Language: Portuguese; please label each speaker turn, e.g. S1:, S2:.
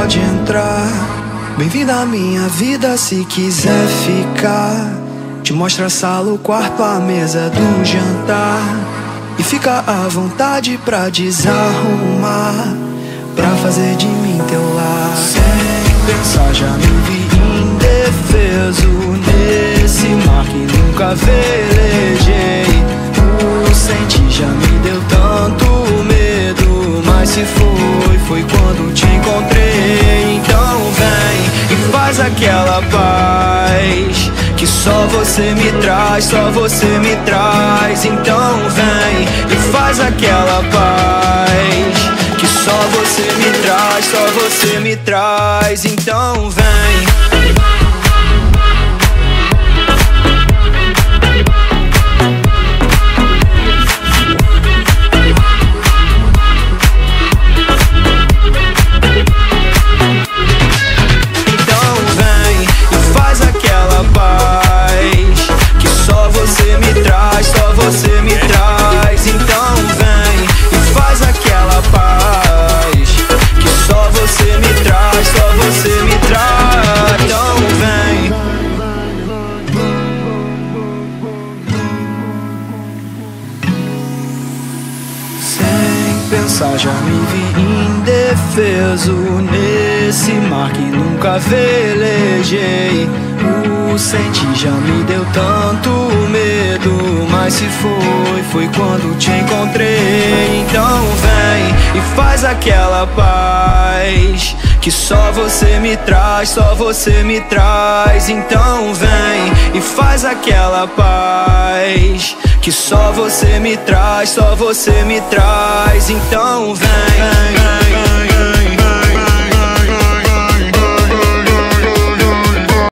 S1: pode entrar. Bem-vindo à minha vida se quiser ficar. Te mostra a sala, o quarto, a mesa do jantar. E fica à vontade pra desarrumar, pra fazer de mim teu lar. Sem pensar já me vi indefeso nesse mar que nunca velejei. O sentir já me deu tanto medo, mas se foi quando te encontrei. Então vem e faz aquela paz que só você me traz, só você me traz. Então vem e faz aquela paz que só você me traz, só você me traz. Então vem. Só você me traz, então vem e faz aquela paz que só você me traz, só você me traz. Então vem. Sem pensar já me vi indefeso nesse mar que nunca velejei. O sentir já me deu tanto medo, mas se foi quando te encontrei. Então vem e faz aquela paz que só você me traz, só você me traz. Então vem e faz aquela paz que só você me traz, só você me traz. Então